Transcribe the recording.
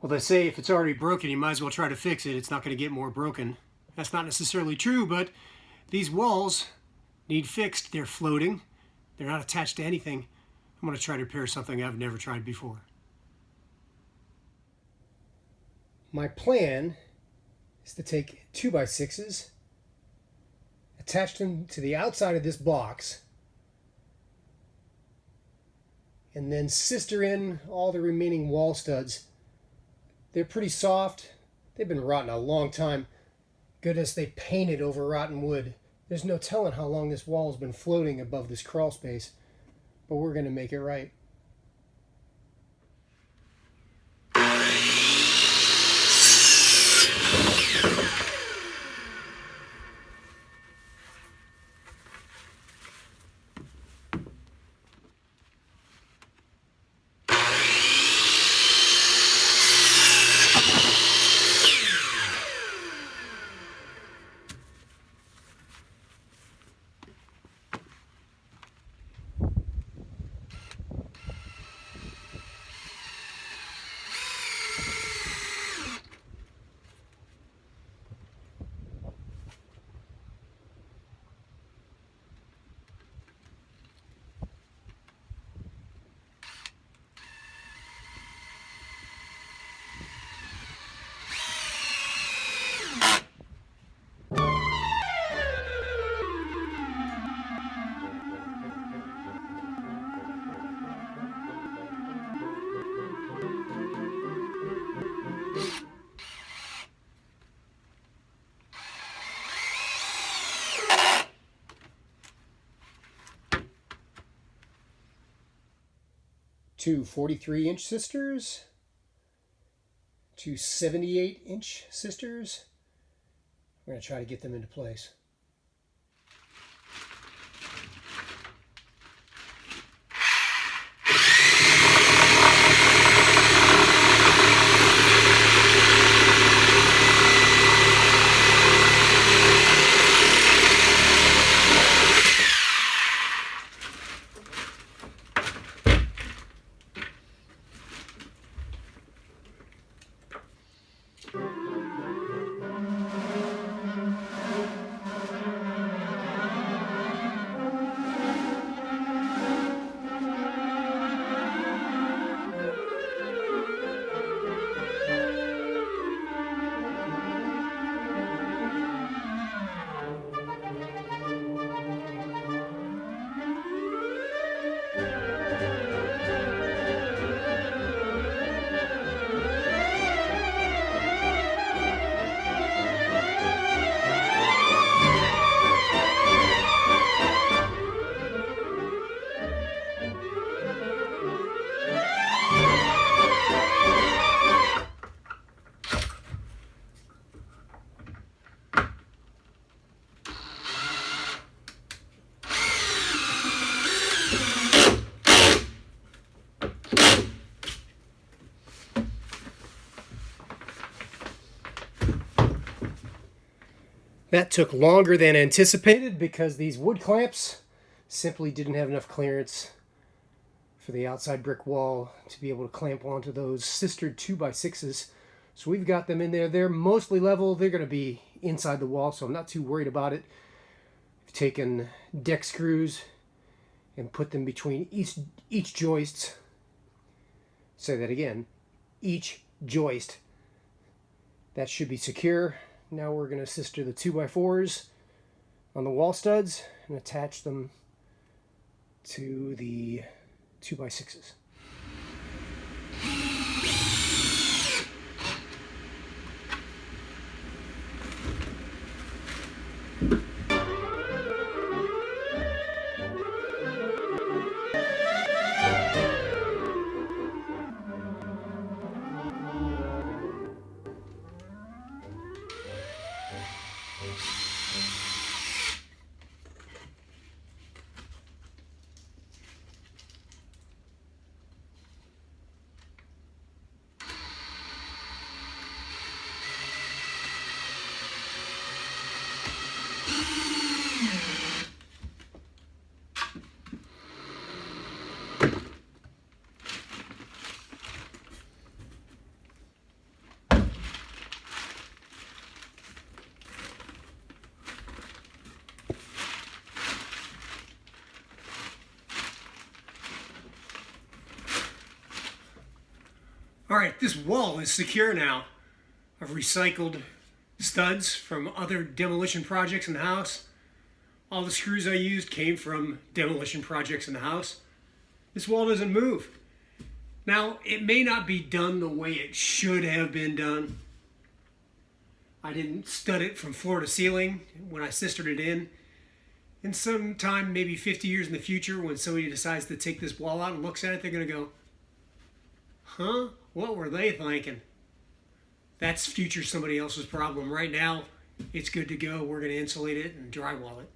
Well, they say if it's already broken, you might as well try to fix it. It's not going to get more broken. That's not necessarily true, but these walls need fixed. They're floating. They're not attached to anything. I'm going to try to repair something I've never tried before. My plan is to take 2x6s, attach them to the outside of this box, and then sister in all the remaining wall studs. They're pretty soft. They've been rotten a long time. Goodness, they painted over rotten wood. There's no telling how long this wall has been floating above this crawl space, but we're going to make it right. Two 43-inch sisters, two 78-inch sisters. We're going to try to get them into place. That took longer than anticipated because these wood clamps simply didn't have enough clearance for the outside brick wall to be able to clamp onto those sistered 2x6s. So we've got them in there. They're mostly level. They're going to be inside the wall, so I'm not too worried about it. I've taken deck screws and put them between each joists. Say that again. Each joist. That should be secure. Now we're going to sister the 2x4s on the wall studs and attach them to the 2x6s. All right, this wall is secure now. I've recycled studs from other demolition projects in the house. All the screws I used came from demolition projects in the house. This wall doesn't move. Now, it may not be done the way it should have been done. I didn't stud it from floor to ceiling when I sistered it in. And sometime, maybe 50 years in the future, when somebody decides to take this wall out and looks at it, they're going to go, huh? What were they thinking? That's future somebody else's problem. Right now, it's good to go. We're going to insulate it and drywall it.